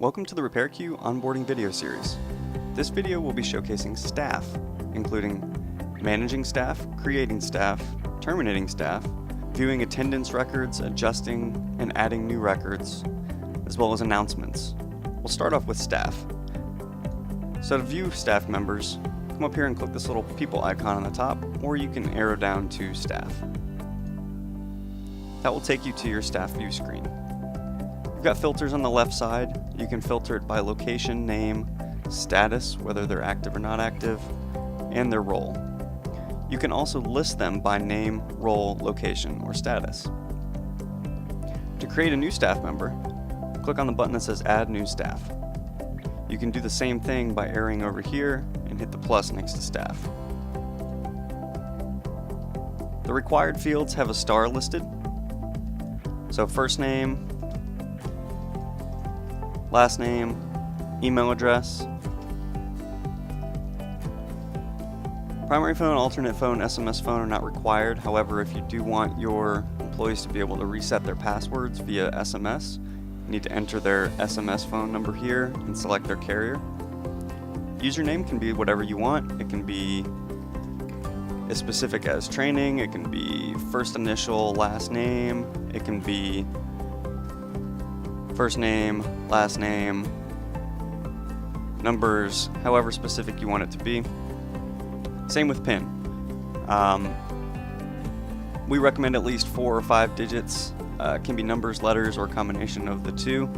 Welcome to the RepairQ onboarding video series. This video will be showcasing staff, including managing staff, creating staff, terminating staff, viewing attendance records, adjusting and adding new records, as well as announcements. We'll start off with staff. So to view staff members, come up here and click this little people icon on the top, or you can arrow down to staff. That will take you to your staff view screen. You've got filters on the left side. You can filter it by location, name, status, whether they're active or not active, and their role. You can also list them by name, role, location, or status. To create a new staff member, click on the button that says Add New Staff. You can do the same thing by arrowing over here and hit the plus next to staff. The required fields have a star listed. So first name, last name, email address, primary phone, alternate phone, SMS phone are not required. However, if you do want your employees to be able to reset their passwords via SMS, you need to enter their SMS phone number here and select their carrier. Username can be whatever you want. It can be as specific as training, it can be first initial, last name, it can be first name, last name, numbers, however specific you want it to be. Same with PIN. We recommend at least 4 or 5 digits. It can be numbers, letters, or a combination of the two.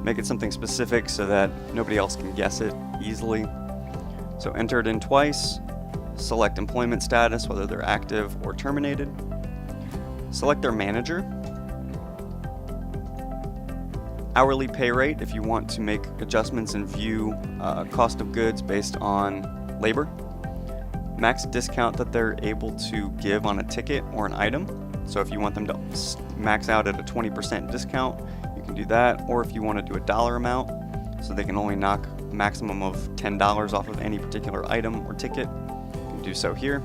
Make it something specific so that nobody else can guess it easily. So enter it in twice. Select employment status, whether they're active or terminated. Select their manager. Hourly pay rate if you want to make adjustments and view cost of goods based on labor. Max discount that they're able to give on a ticket or an item. So if you want them to max out at a 20% discount, you can do that. Or if you want to do a dollar amount, so they can only knock a maximum of $10 off of any particular item or ticket, you can do so here.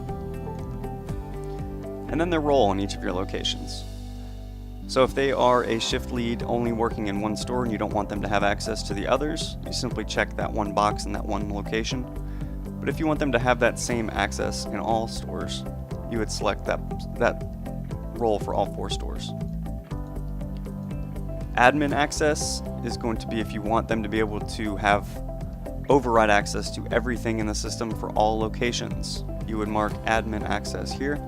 And then their role in each of your locations. So if they are a shift lead only working in one store and you don't want them to have access to the others, you simply check that one box in that one location. But if you want them to have that same access in all stores, you would select that role for all 4 stores. Admin access is going to be if you want them to be able to have override access to everything in the system for all locations. You would mark admin access here.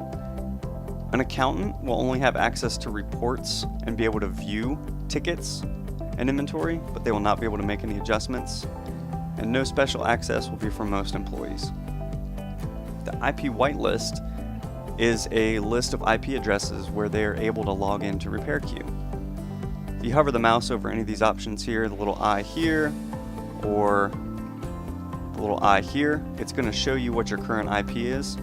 An accountant will only have access to reports and be able to view tickets and inventory, but they will not be able to make any adjustments. And no special access will be for most employees. The IP whitelist is a list of IP addresses where they are able to log into RepairQ. If you hover the mouse over any of these options here, the little I here, or the little I here, it's going to show you what your current IP is.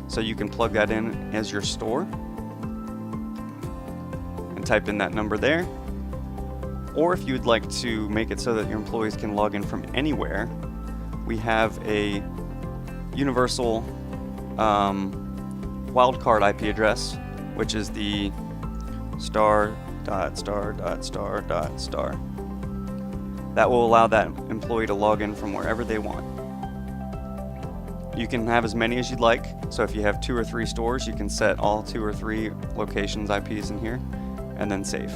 So you can plug that in as your store and type in that number there. Or if you would like to make it so that your employees can log in from anywhere, we have a universal wildcard IP address, which is the star. That will allow that employee to log in from wherever they want. You can have as many as you'd like, so if you have 2 or 3 stores, you can set all 2 or 3 locations IPs in here, and then save.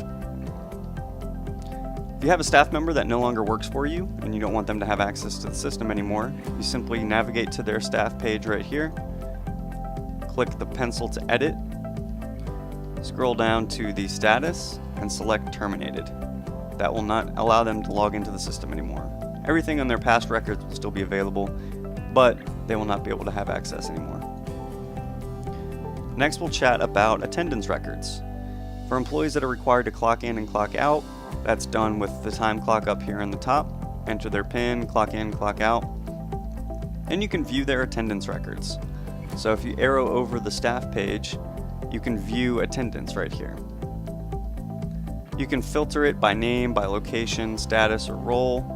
If you have a staff member that no longer works for you, and you don't want them to have access to the system anymore, you simply navigate to their staff page right here, click the pencil to edit, scroll down to the status, and select terminated. That will not allow them to log into the system anymore. Everything on their past records will still be available, but they will not be able to have access anymore. Next, we'll chat about attendance records. For employees that are required to clock in and clock out, that's done with the time clock up here on the top. Enter their PIN, clock in, clock out, and you can view their attendance records. So if you arrow over the staff page, you can view attendance right here. You can filter it by name, by location, status, or role.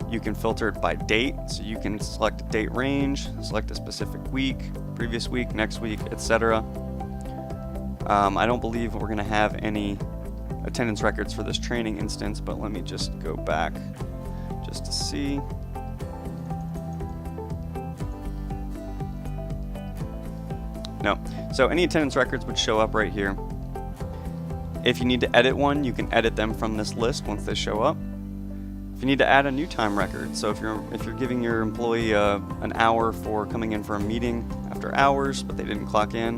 You can filter it by date, so you can select a date range, select a specific week, previous week, next week, etc. I don't believe we're going to have any attendance records for this training instance, but let me just go back just to see. No. So any attendance records would show up right here. If you need to edit one, you can edit them from this list once they show up. If you need to add a new time record, so if you're giving your employee an hour for coming in for a meeting after hours, but they didn't clock in,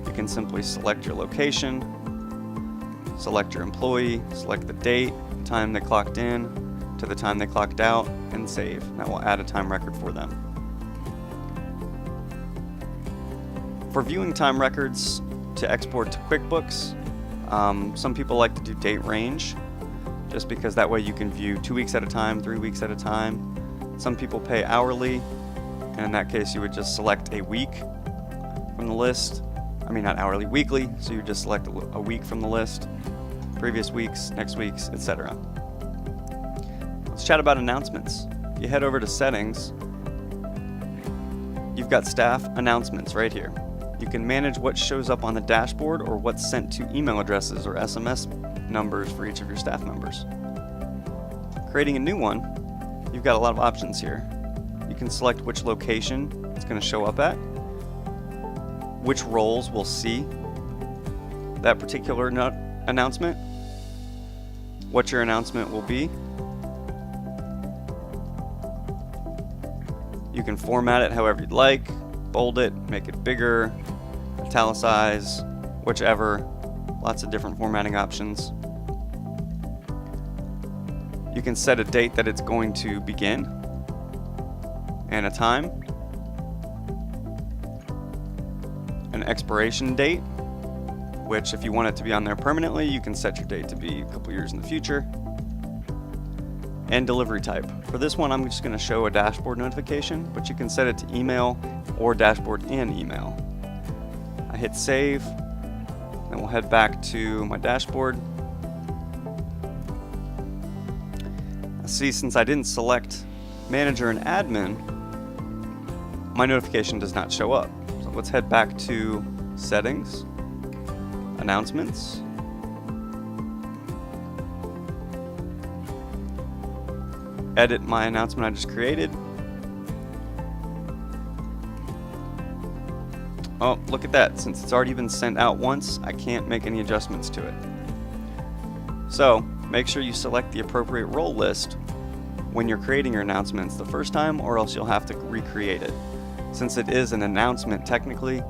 you can simply select your location, select your employee, select the date, time they clocked in, to the time they clocked out, and save. That will add a time record for them. For viewing time records to export to QuickBooks, some people like to do date range, just because that way you can view 2 weeks at a time, 3 weeks at a time. Some people pay hourly, and in that case you would just select a week from the list. I mean, not hourly, weekly, so you just select a week from the list, previous weeks, next week's, etc. Let's chat about announcements. If you head over to settings, you've got staff announcements right here. You can manage what shows up on the dashboard or what's sent to email addresses or SMS numbers for each of your staff members. Creating a new one, you've got a lot of options here. You can select which location it's going to show up at, which roles will see that particular announcement, what your announcement will be. You can format it however you'd like, bold it, make it bigger, italicize, whichever. Lots of different formatting options. You can set a date that it's going to begin and a time, an expiration date, which if you want it to be on there permanently, you can set your date to be a couple years in the future, and delivery type. For this one, I'm just going to show a dashboard notification, but you can set it to email or dashboard and email. I hit save, then we'll head back to my dashboard. See, since I didn't select manager and admin, my notification does not show up. So let's head back to settings, announcements, edit my announcement I just created. Oh, look at that. Since it's already been sent out once, I can't make any adjustments to it. So make sure you select the appropriate role list when you're creating your announcements the first time, or else you'll have to recreate it. Since it is an announcement technically,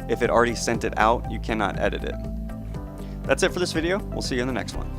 if it already sent it out, you cannot edit it. That's it for this video. We'll see you in the next one.